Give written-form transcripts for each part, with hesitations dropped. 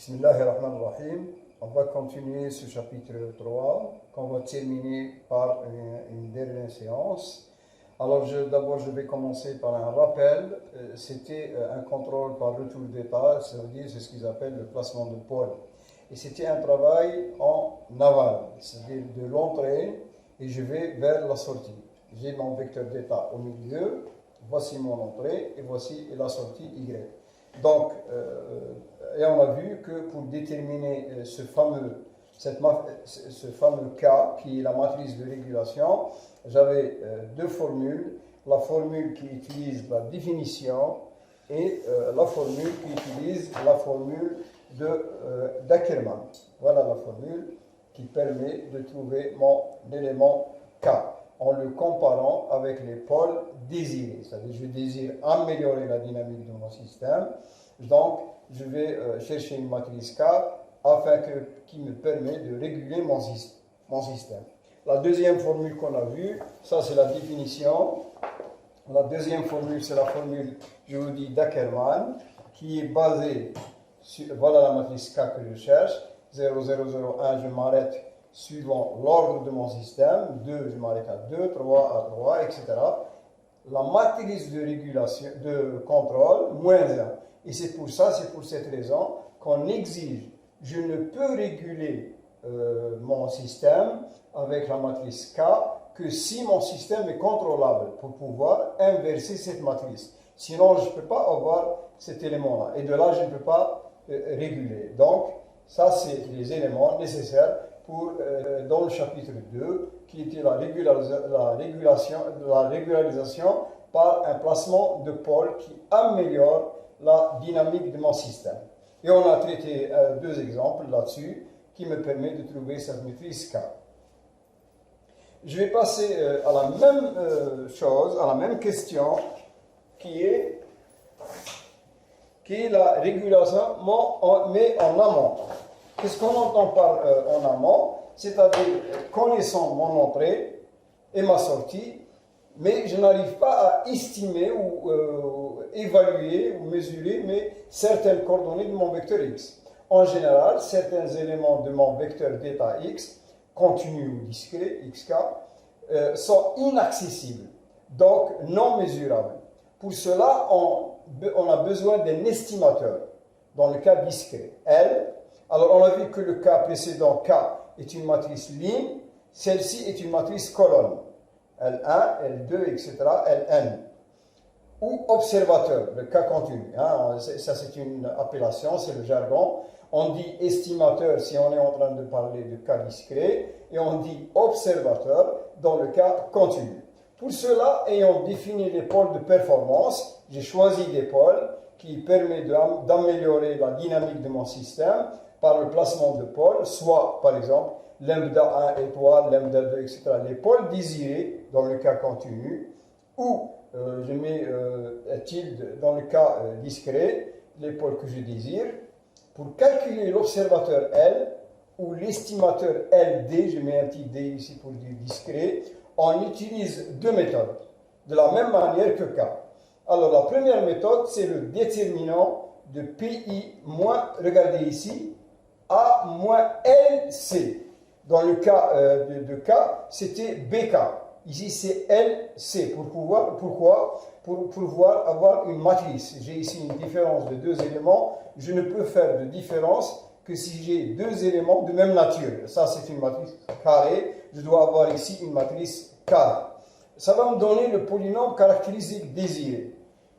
Bismillahirrahmanirrahim. On va continuer ce chapitre 3 qu'on va terminer par une dernière séance. Alors d'abord je vais commencer par un rappel. C'était un contrôle par retour d'état, c'est-à-dire c'est ce qu'ils appellent le placement de pôle. Et c'était un travail en aval, c'est-à-dire de l'entrée et je vais vers la sortie. J'ai mon vecteur d'état au milieu, voici mon entrée et voici la sortie Y. Donc, et on a vu que pour déterminer ce fameux K, qui est la matrice de régulation, j'avais deux formules. La formule qui utilise la définition et la formule qui utilise la formule d'Ackermann. Voilà la formule qui permet de trouver mon élément K en le comparant avec les pôles désirés. C'est-à-dire, je désire améliorer la dynamique de mon système. Donc, je vais chercher une matrice K afin qui me permet de réguler mon système. La deuxième formule qu'on a vue, ça c'est la définition. La deuxième formule, c'est la formule, je vous dis, d'Ackermann, qui est basée sur, voilà la matrice K que je cherche. 0, 0, 0, 1, je m'arrête suivant l'ordre de mon système. 2, je m'arrête à 2, 3 à 3, etc. La matrice de régulation, de contrôle, moins 1. Et c'est pour cette raison qu'on exige, je ne peux réguler mon système avec la matrice K que si mon système est contrôlable pour pouvoir inverser cette matrice. Sinon, je ne peux pas avoir cet élément-là. Et de là, je ne peux pas réguler. Donc, ça, c'est les éléments nécessaires pour, dans le chapitre 2, qui était la régularisation par un placement de pôle qui améliore la dynamique de mon système. Et on a traité deux exemples là-dessus qui me permettent de trouver cette matrice K. Je vais passer à la même chose, à la même question qui est la régulation, mais en amont. Qu'est-ce qu'on entend par en amont? C'est-à-dire connaissant mon entrée et ma sortie, mais je n'arrive pas à estimer ou évaluer ou mesurer certaines coordonnées de mon vecteur X. En général, certains éléments de mon vecteur d'état X, continu ou discret, XK, sont inaccessibles, donc non mesurables. Pour cela, on a besoin d'un estimateur, dans le cas discret, L. Alors, on a vu que le cas précédent, K, est une matrice ligne, celle-ci est une matrice colonne, L1, L2, etc., Ln. Ou observateur, le cas continu. Hein, ça, c'est une appellation, c'est le jargon. On dit estimateur si on est en train de parler de cas discret, et on dit observateur dans le cas continu. Pour cela, ayant défini les pôles de performance, j'ai choisi des pôles qui permettent d'améliorer la dynamique de mon système par le placement de pôles, soit par exemple lambda 1 étoile, lambda 2, etc. Les pôles désirés dans le cas continu, ou je mets tilde dans le cas discret, les pôles que je désire. Pour calculer l'observateur L ou l'estimateur LD, je mets un petit D ici pour dire discret, on utilise deux méthodes, de la même manière que K. Alors la première méthode, c'est le déterminant de PI moins, regardez ici, A moins LC. Dans le cas de K, c'était BK. Ici, c'est LC. Pourquoi? Pour pouvoir avoir une matrice. J'ai ici une différence de deux éléments. Je ne peux faire de différence que si j'ai deux éléments de même nature. Ça, c'est une matrice carrée. Je dois avoir ici une matrice carrée. Ça va me donner le polynôme caractéristique désiré.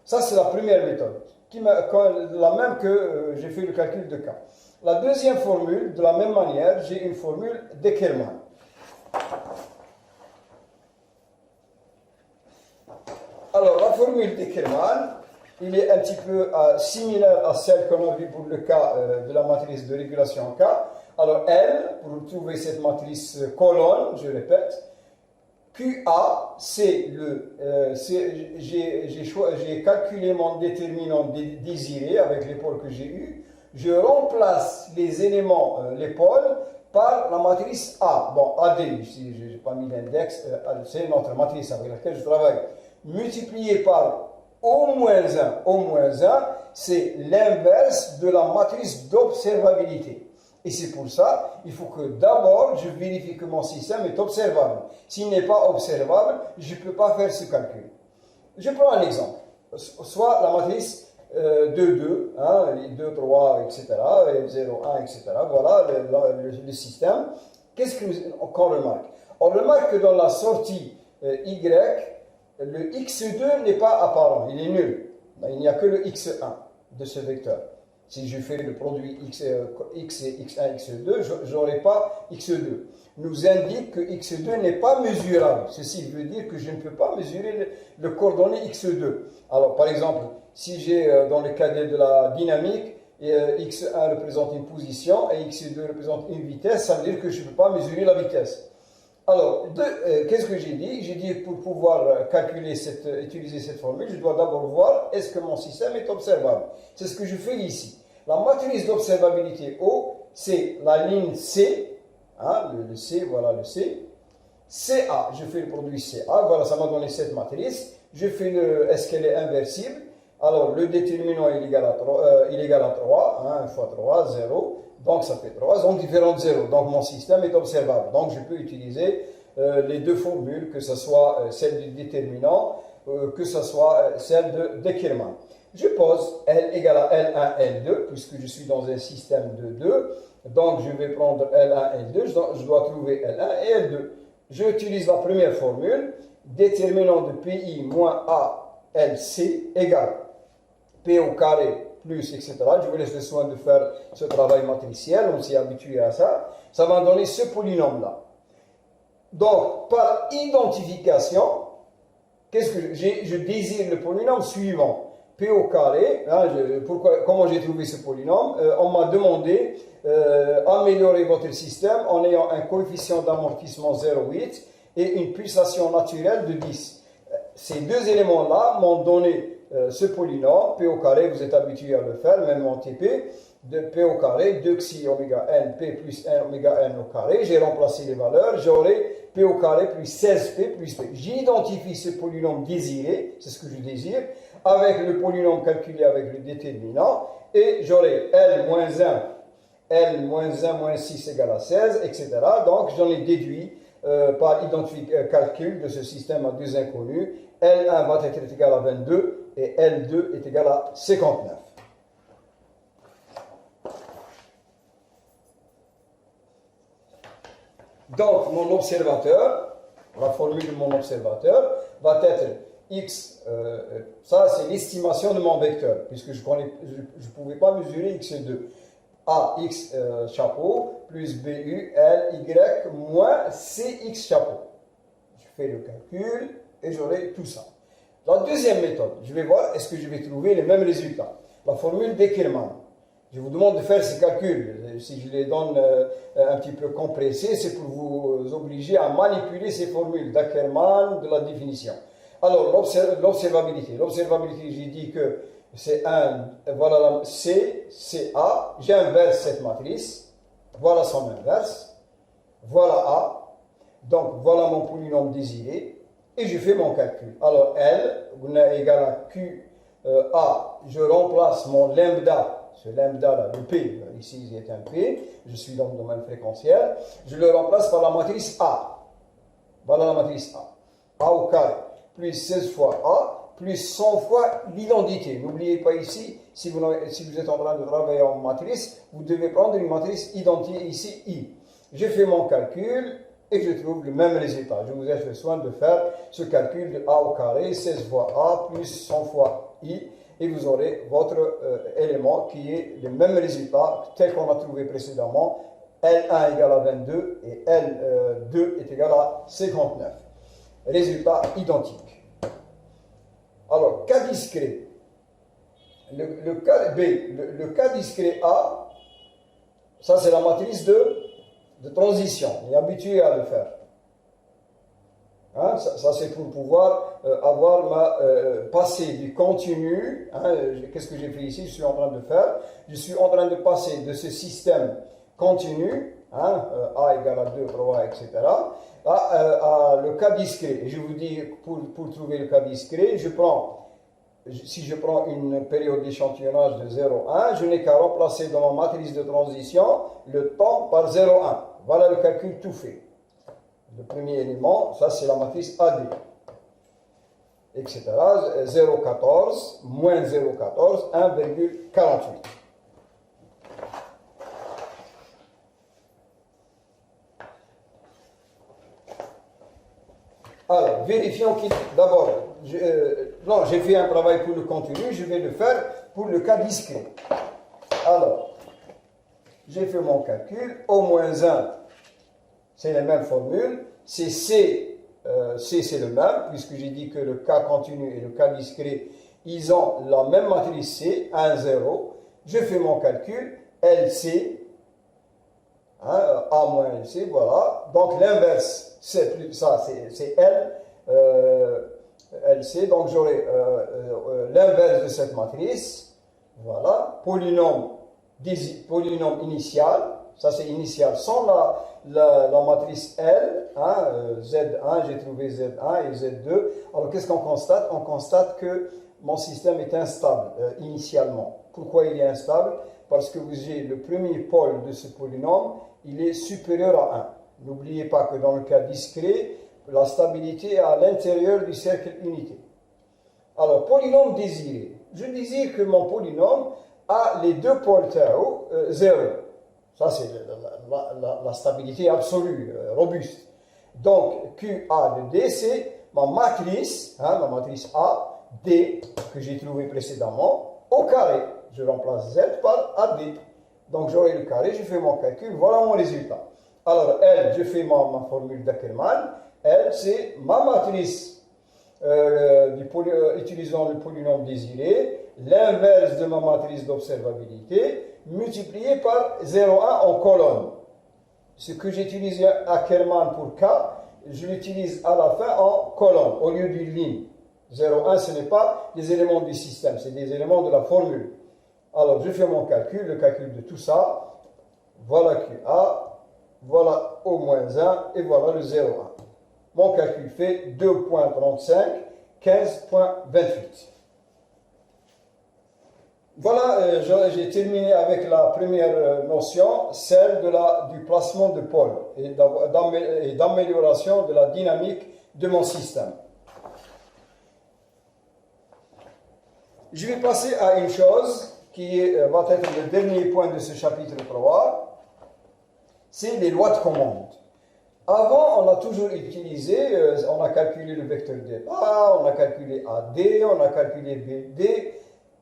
Ça, c'est la première méthode, la même que j'ai fait le calcul de K. La deuxième formule, de la même manière, j'ai une formule d'Ackermann. Alors, la formule d'Ackermann, il est un petit peu similaire à celle qu'on a vue pour le cas de la matrice de régulation K. Alors, L, pour trouver cette matrice colonne, je répète, QA, c'est j'ai calculé mon déterminant désiré avec les pôles que j'ai eus. Je remplace les éléments, les pôles, par la matrice A. Bon, AD, ici, je n'ai pas mis l'index, c'est notre matrice avec laquelle je travaille. Multiplié par O-1, c'est l'inverse de la matrice d'observabilité. Et c'est pour ça, il faut que d'abord, je vérifie que mon système est observable. S'il n'est pas observable, je ne peux pas faire ce calcul. Je prends un exemple. Soit la matrice 2, 2, 2, 3, etc., 0, 1, etc. Voilà le système. Qu'est-ce qu'on remarque? On remarque que dans la sortie Y, le x2 n'est pas apparent, il est nul. Il n'y a que le x1 de ce vecteur. Si je fais le produit x et x1, x2, je n'aurai pas x2. Nous indique que x2 n'est pas mesurable. Ceci veut dire que je ne peux pas mesurer le coordonnée x2. Alors, par exemple, si j'ai dans le cas de la dynamique, x1 représente une position et x2 représente une vitesse, ça veut dire que je ne peux pas mesurer la vitesse. Alors, qu'est-ce que j'ai dit? J'ai dit pour pouvoir utiliser cette formule, je dois d'abord voir est-ce que mon système est observable. C'est ce que je fais ici. La matrice d'observabilité O, c'est la ligne C, le C, voilà le C. CA, je fais le produit CA, voilà, ça m'a donné cette matrice. Je fais est-ce qu'elle est inversible? Alors, le déterminant il est égal à 3, 1 fois 3, 0. Donc, ça fait 3, donc différent de 0. Donc, mon système est observable. Donc, je peux utiliser les deux formules, que ce soit celle du déterminant, que ce soit celle de Deckermann. Je pose L égale à L1, L2, puisque je suis dans un système de 2. Donc, je vais prendre L1, L2, je dois trouver L1 et L2. J'utilise la première formule, déterminant de PI moins A, LC égale P au carré plus, etc. Je vous laisse le soin de faire ce travail matriciel, on s'est habitué à ça. Ça va donner ce polynôme-là. Donc, par identification, je désire le polynôme suivant. P au carré, comment j'ai trouvé ce polynôme? On m'a demandé améliorer votre système en ayant un coefficient d'amortissement 0,8 et une pulsation naturelle de 10. Ces deux éléments-là m'ont donné ce polynôme, P au carré, vous êtes habitué à le faire, même en TP, de P au carré, 2 xi oméga n, P plus 1 oméga n au carré. J'ai remplacé les valeurs, j'aurai P au carré plus 16P plus P. J'identifie ce polynôme désiré, c'est ce que je désire, avec le polynôme calculé avec le déterminant, et j'aurai L moins 1, L moins 1 moins 6 égale à 16, etc. Donc j'en ai déduit par calcul de ce système à deux inconnus. L1 va être égal à 22 et L2 est égal à 59. Donc, mon observateur, la formule de mon observateur, va être x, ça c'est l'estimation de mon vecteur, puisque je ne pouvais pas mesurer x2. A, x chapeau, plus BU, L, Y, moins CX chapeau. Je fais le calcul et j'aurai tout ça. La deuxième méthode, je vais voir est-ce que je vais trouver les mêmes résultats. La formule Deckermann. Je vous demande de faire ces calculs. Si je les donne un petit peu compressés, c'est pour vous obliger à manipuler ces formules Deckermann de la définition. Alors, l'observabilité. L'observabilité, j'ai dit que c'est voilà C, CA. J'inverse cette matrice. Voilà son inverse. Voilà A. Donc, voilà mon polynôme désiré. Et je fais mon calcul. Alors, L égale à Q A. Je remplace mon lambda. Ce lambda-là, le P, ici il est un P, je suis dans le domaine fréquentiel, je le remplace par la matrice A. Voilà la matrice A. A au carré, plus 16 fois A, plus 100 fois l'identité. N'oubliez pas ici, si vous êtes en train de travailler en matrice, vous devez prendre une matrice identité ici, I. Je fais mon calcul et je trouve le même résultat. Je vous laisse le soin de faire ce calcul de A au carré, 16 fois A, plus 100 fois I. Et vous aurez votre élément qui est le même résultat tel qu'on a trouvé précédemment. L1 égale à 22 et L2 est égal à 59. Résultat identique. Alors, cas discret. Le cas B, le cas discret A, ça c'est la matrice de transition. On est habitué à le faire. Hein, ça c'est pour pouvoir avoir passer du continu. Qu'est-ce que j'ai fait ici? Je suis en train de faire. Je suis en train de passer de ce système continu, A égale à 2, 3, etc., à le cas discret. Et je vous dis, pour trouver le cas discret, je prends si je prends une période d'échantillonnage de 0,1, je n'ai qu'à remplacer dans ma matrice de transition le temps par 0,1. Voilà le calcul tout fait. Le premier élément, ça c'est la matrice AD, etc. 0,14 moins 0,14, 1,48. Alors, vérifions qu'il... D'abord, non, j'ai fait un travail pour le continu, je vais le faire pour le cas discret. Alors, j'ai fait mon calcul, au moins 1, c'est la même formule, c'est C, C c'est le même, puisque j'ai dit que le cas continu et le cas discret, ils ont la même matrice C, 1, 0. Je fais mon calcul, LC, hein, A moins LC, voilà. Donc l'inverse, c'est L, LC, donc j'aurai l'inverse de cette matrice, voilà, polynôme initial, ça c'est initial sans la matrice L, hein, Z1, j'ai trouvé Z1 et Z2. Alors qu'est-ce qu'on constate? On constate que mon système est instable initialement. Pourquoi il est instable? Parce que vous avez le premier pôle de ce polynôme, il est supérieur à 1. N'oubliez pas que dans le cas discret, la stabilité est à l'intérieur du cercle unité. Alors, polynôme désiré. Je désire que mon polynôme a les deux pôles tau 0. Ça, c'est la stabilité absolue, robuste. Donc, QA de D, c'est ma matrice, hein, ma matrice A, D, que j'ai trouvé précédemment, au carré. Je remplace Z par AD. Donc, j'aurai le carré, je fais mon calcul, voilà mon résultat. Alors, L, je fais ma formule d'Ackermann. L, c'est ma matrice utilisant le polynôme désiré, l'inverse de ma matrice d'observabilité, multiplié par 0,1 en colonne. Ce que j'utilise Ackermann pour K, je l'utilise à la fin en colonne, au lieu d'une ligne. 0,1, ce n'est pas des éléments du système, c'est des éléments de la formule. Alors, je fais mon calcul, le calcul de tout ça. Voilà QA, voilà au moins 1, et voilà le 0,1. Mon calcul fait 2,35, 15,28. Voilà, j'ai terminé avec la première notion, celle du placement de pôle et d'amélioration de la dynamique de mon système. Je vais passer à une chose qui va être le dernier point de ce chapitre 3, c'est les lois de commande. Avant, on a toujours utilisé, on a calculé le vecteur d'état, on a calculé AD, on a calculé BD,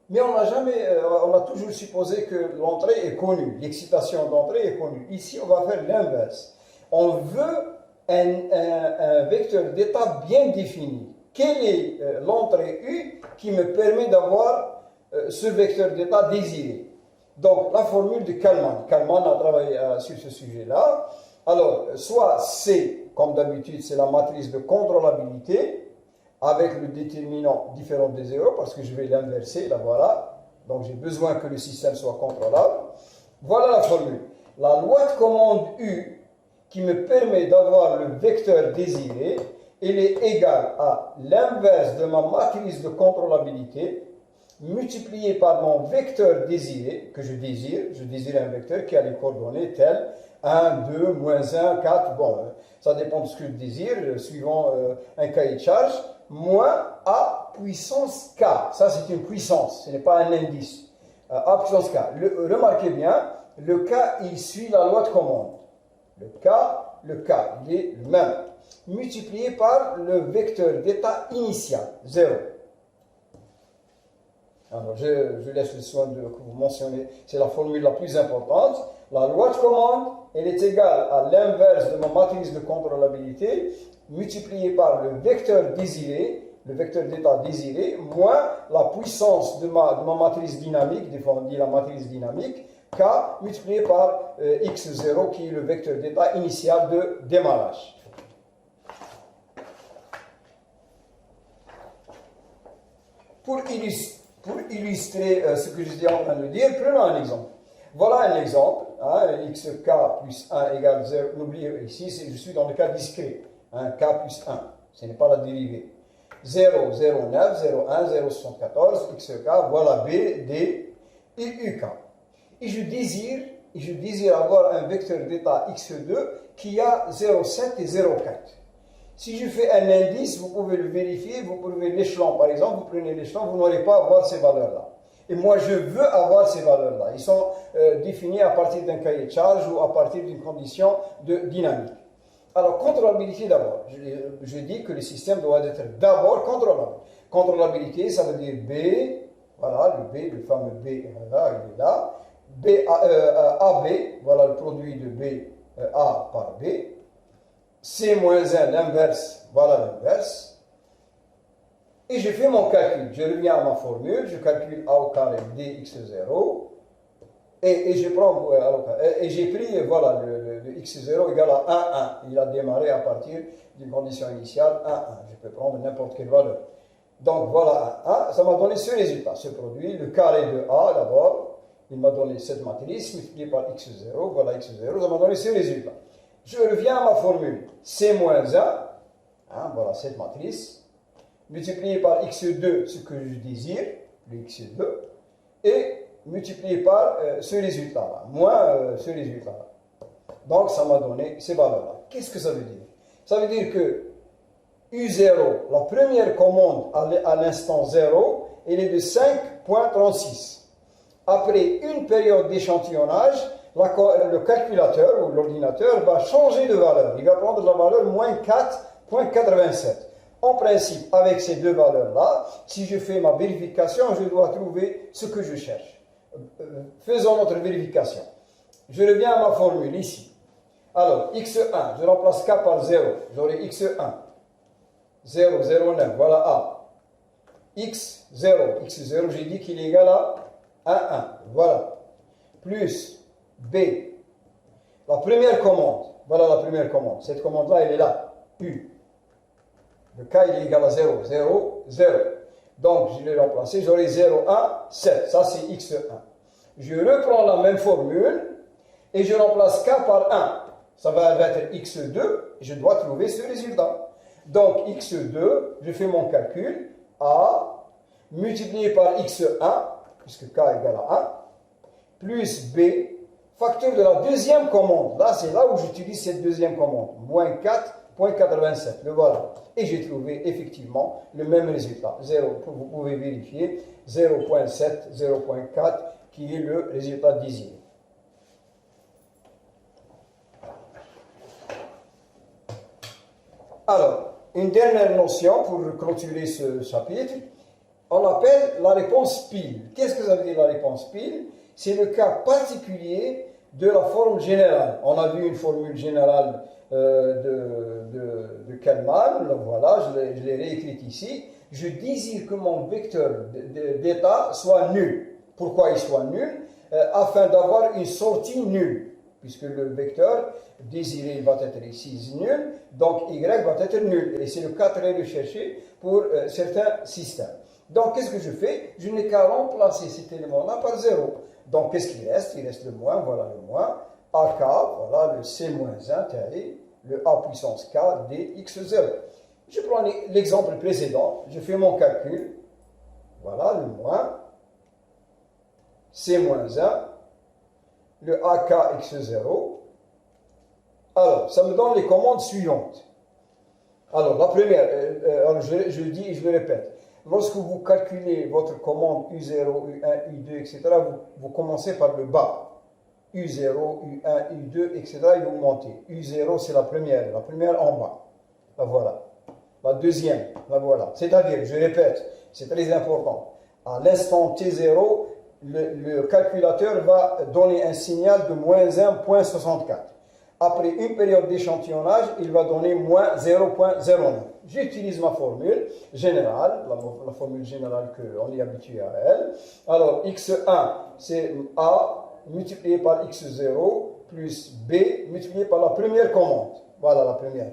mais on a toujours supposé que l'entrée est connue, l'excitation d'entrée est connue. Ici, on va faire l'inverse. On veut un vecteur d'état bien défini. Quelle est l'entrée U qui me permet d'avoir ce vecteur d'état désiré? Donc, la formule de Kalman. Kalman a travaillé sur ce sujet-là. Alors, soit C, comme d'habitude, c'est la matrice de contrôlabilité, avec le déterminant différent de 0, parce que je vais l'inverser, là voilà. Donc, j'ai besoin que le système soit contrôlable. Voilà la formule. La loi de commande U, qui me permet d'avoir le vecteur désiré, elle est égale à l'inverse de ma matrice de contrôlabilité, multiplié par mon vecteur désiré, que je désire un vecteur qui a les coordonnées telles 1, 2, moins 1, 4, bon, ça dépend de ce que je désire, suivant un cahier de charge, moins A puissance K. Ça, c'est une puissance, ce n'est pas un indice. A puissance K. Remarquez bien, le K, il suit la loi de commande. Le K, il est le même. Multiplié par le vecteur d'état initial, 0. Alors, je laisse le soin de vous mentionner, c'est la formule la plus importante. La loi de commande, elle est égale à l'inverse de ma matrice de contrôlabilité, multipliée par le vecteur désiré, le vecteur d'état désiré, moins la puissance de ma matrice dynamique, dit la matrice dynamique, K, multiplié par x0, qui est le vecteur d'état initial de démarrage. Pour illustrer ce que j'étais en train de dire, prenons un exemple. Voilà un exemple, hein, xk plus 1 égale 0. N'oubliez ici, je suis dans le cas discret, hein, k plus 1, ce n'est pas la dérivée. 0, 0, 9, 0, 1, 0, 74, XK, voilà B, D et UK. Et je désire avoir un vecteur d'état X2 qui a 0,7 et 0,4. Si je fais un indice, vous pouvez le vérifier, vous pouvez l'échelon par exemple, vous prenez l'échelon, vous n'aurez pas à avoir ces valeurs-là. Et moi, je veux avoir ces valeurs-là. Ils sont définis à partir d'un cahier de charge ou à partir d'une condition de dynamique. Alors, contrôlabilité d'abord. Je dis que le système doit être d'abord contrôlable. Contrôlabilité, ça veut dire B, voilà, le B, le fameux B, là, il est là. AB, voilà le produit de B, A par B. C-1, l'inverse, voilà l'inverse. Et je fais mon calcul. Je reviens à ma formule, je calcule A au carré dx0. Et je prends, et j'ai pris, voilà, le x0 égale à 1, 1. Il a démarré à partir d'une condition initiale 1, 1. Je peux prendre n'importe quelle valeur. Donc voilà 1, 1. Ça m'a donné ce résultat, ce produit. Le carré de A d'abord, il m'a donné cette matrice multipliée par x0. Voilà x0, ça m'a donné ce résultat. Je reviens à ma formule. C-1, voilà cette matrice, multiplié par x2, ce que je désire, le x2, et multiplié par ce résultat-là, moins ce résultat-là. Donc, ça m'a donné ces valeurs-là. Qu'est-ce que ça veut dire? Ça veut dire que U0, la première commande à l'instant 0, elle est de 5,36. Après une période d'échantillonnage, le calculateur ou l'ordinateur va changer de valeur. Il va prendre la valeur moins 4,87. En principe, avec ces deux valeurs-là, si je fais ma vérification, je dois trouver ce que je cherche. Faisons notre vérification. Je reviens à ma formule ici. Alors, x1, je remplace k par 0. J'aurai x1. 0, 0, 9, voilà A. x0, x0, j'ai dit qu'il est égal à 1, 1. Voilà. Plus B. La première commande. Voilà la première commande. Cette commande-là, elle est là. U. Le k, il est égal à 0, 0, 0. Donc, je l'ai remplacé, j'aurai 0, 1, 7. Ça, c'est x1. Je reprends la même formule et je remplace k par 1. Ça va être x2 et je dois trouver ce résultat. Donc, x2, je fais mon calcul. A multiplié par x1, puisque k égale à 1, plus b, facteur de la deuxième commande. Là, c'est là où j'utilise cette deuxième commande. Moins 4,87. Le voilà. Et j'ai trouvé effectivement le même résultat. 0, vous pouvez vérifier, 0,7, 0,4, qui est le résultat désiré. Alors, une dernière notion pour clôturer ce chapitre, on appelle la réponse pile. Qu'est-ce que ça veut dire la réponse pile? C'est le cas particulier de la forme générale. On a vu une formule générale de Kalman, voilà, je l'ai réécrite ici. Je désire que mon vecteur d'état soit nul. Pourquoi il soit nul? Afin d'avoir une sortie nulle. Puisque le vecteur désiré va être ici nul, donc y va être nul. Et c'est le cas très recherché pour certains systèmes. Donc qu'est-ce que je fais? Je n'ai qu'à remplacer cet élément-là par 0. Donc qu'est-ce qu'il reste? Il reste le moins, voilà le moins. AK, voilà le C-1 terré, le A puissance K dx0. Je prends l'exemple précédent, je fais mon calcul. Voilà le moins. C-1. Le AK x0. Alors, ça me donne les commandes suivantes. Alors, la première, je dis et je le répète. Lorsque vous calculez votre commande U0, U1, U2, etc., vous commencez par le bas. U0, U1, U2, etc., et vous montez. U0, c'est la première en bas. La voilà. La deuxième, la voilà. C'est-à-dire, je répète, c'est très important. À l'instant T0, le calculateur va donner un signal de moins 1,64. Après une période d'échantillonnage, il va donner moins 0,09. J'utilise ma formule générale, la formule générale qu'on est habitué à elle. Alors, x1, c'est A multiplié par x0 plus B multiplié par la première commande. Voilà la première.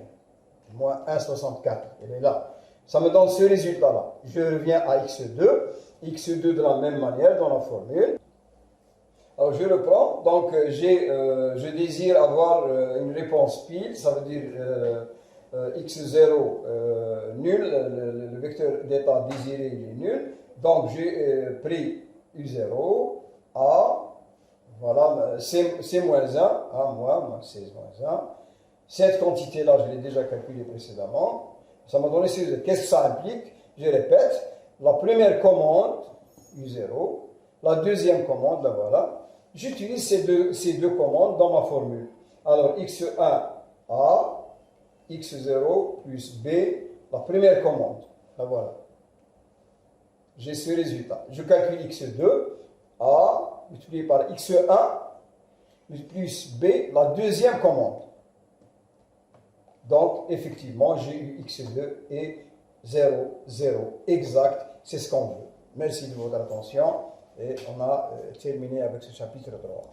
Moins 1,64. Elle est là. Ça me donne ce résultat-là. Je reviens à x2. x2 de la même manière dans la formule. Alors je reprends, donc je désire avoir une réponse pile, ça veut dire x0 nul, le vecteur d'état désiré il est nul. Donc j'ai pris u0, a, voilà, c moins 1, a moins, c moins 1. Cette quantité-là, je l'ai déjà calculée précédemment. Ça m'a donné c0. Qu'est-ce que ça implique? Je répète, la première commande, u0, la deuxième commande, là voilà. J'utilise ces deux commandes dans ma formule. Alors, x1, a, x0 plus b, la première commande. Là voilà. J'ai ce résultat. Je calcule x2, a, multiplié par x1, plus b, la deuxième commande. Donc, effectivement, j'ai eu x2 et 0, 0, exact, c'est ce qu'on veut. Merci de votre attention et on a terminé avec ce chapitre 3.